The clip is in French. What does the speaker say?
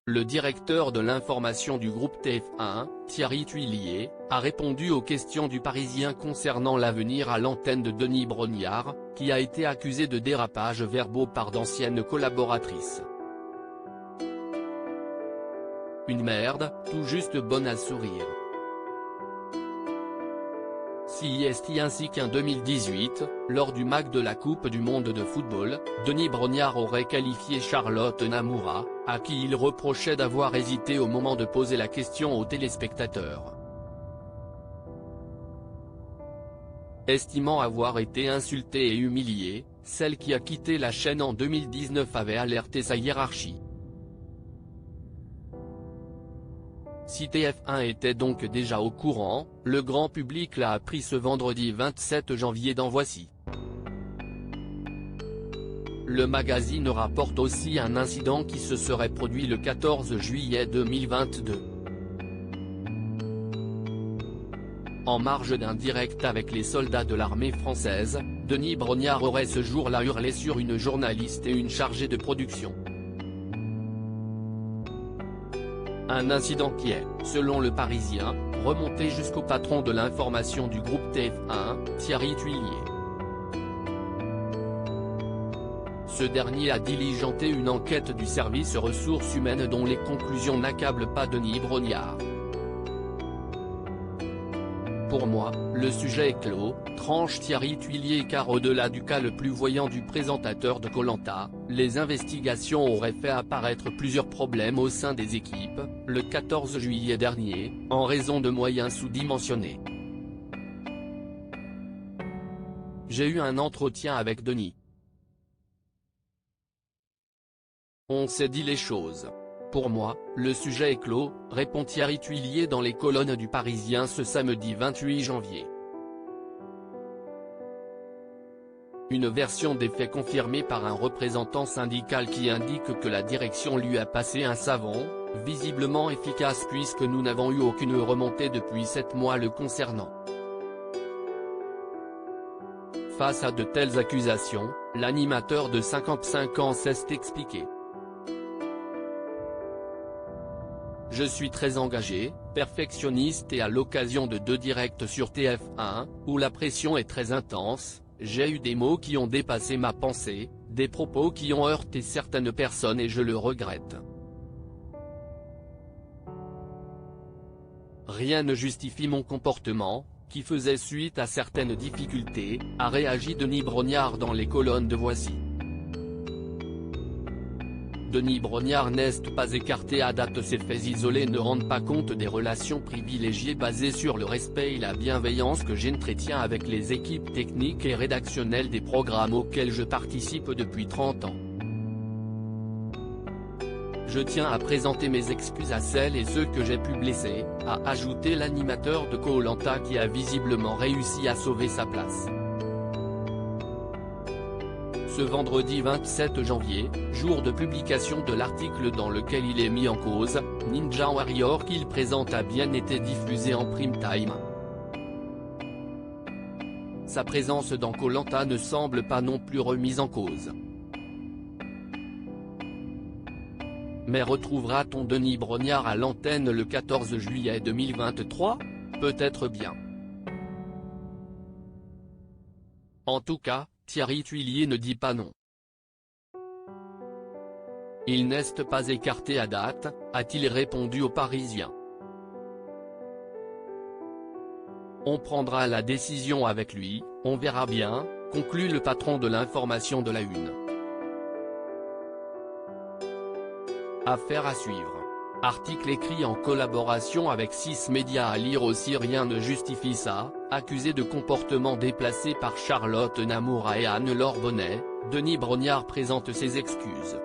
le directeur de l'information du groupe TF1, Thierry Tuillier, a répondu aux questions du Parisien concernant l'avenir à l'antenne de Denis Brognard, qui a été accusé de dérapages verbaux par d'anciennes collaboratrices. Une merde, tout juste bonne à sourire. Si est ainsi qu'en 2018, lors du MAC de la Coupe du Monde de football, Denis Brognard aurait qualifié Charlotte Namoura, à qui il reprochait d'avoir hésité au moment de poser la question aux téléspectateurs. Estimant avoir été insultée et humiliée, celle qui a quitté la chaîne en 2019 avait alerté sa hiérarchie. Si TF1 était donc déjà au courant, le grand public l'a appris ce vendredi 27 janvier dans Voici. Le magazine rapporte aussi un incident qui se serait produit le 14 juillet 2022. En marge d'un direct avec les soldats de l'armée française, Denis Brognard aurait ce jour-là hurlé sur une journaliste et une chargée de production. Un incident qui est, selon le Parisien, remonté jusqu'au patron de l'information du groupe TF1, Thierry Tuillier. Ce dernier a diligenté une enquête du service ressources humaines dont les conclusions n'accablent pas Denis Brognard. Pour moi, le sujet est clos, tranche Thierry Tuillier, car au-delà du cas le plus voyant du présentateur de Koh-Lanta, les investigations auraient fait apparaître plusieurs problèmes au sein des équipes, le 14 juillet dernier, en raison de moyens sous-dimensionnés. J'ai eu un entretien avec Denis. On s'est dit les choses. Pour moi, le sujet est clos, répond Thierry Tuillier dans les colonnes du Parisien ce samedi 28 janvier. Une version des faits confirmée par un représentant syndical qui indique que la direction lui a passé un savon, visiblement efficace puisque nous n'avons eu aucune remontée depuis 7 mois le concernant. Face à de telles accusations, l'animateur de 55 ans s'est expliqué. Je suis très engagé, perfectionniste et à l'occasion de 2 directs sur TF1, où la pression est très intense, j'ai eu des mots qui ont dépassé ma pensée, des propos qui ont heurté certaines personnes et je le regrette. Rien ne justifie mon comportement, qui faisait suite à certaines difficultés, a réagi Denis Brognard dans les colonnes de Voici. Denis Brognard n'est pas écarté à date. Ces faits isolés ne rendent pas compte des relations privilégiées basées sur le respect et la bienveillance que j'entretiens avec les équipes techniques et rédactionnelles des programmes auxquels je participe depuis 30 ans. Je tiens à présenter mes excuses à celles et ceux que j'ai pu blesser, a ajouté l'animateur de Koh-Lanta qui a visiblement réussi à sauver sa place. Ce vendredi 27 janvier, jour de publication de l'article dans lequel il est mis en cause, Ninja Warrior qu'il présente a bien été diffusé en prime time. Sa présence dans Koh-Lanta ne semble pas non plus remise en cause. Mais retrouvera-t-on Denis Brognard à l'antenne le 14 juillet 2023 ? Peut-être bien. En tout cas, Thierry Tuillier ne dit pas non. Il n'est pas écarté à date, a-t-il répondu aux Parisiens. On prendra la décision avec lui, on verra bien, conclut le patron de l'information de la Une. Affaire à suivre. Article écrit en collaboration avec 6 médias à lire aussi. Rien ne justifie ça, accusé de comportement déplacé par Charlotte Namoura et Anne-Laure Bonnet, Denis Brognard présente ses excuses.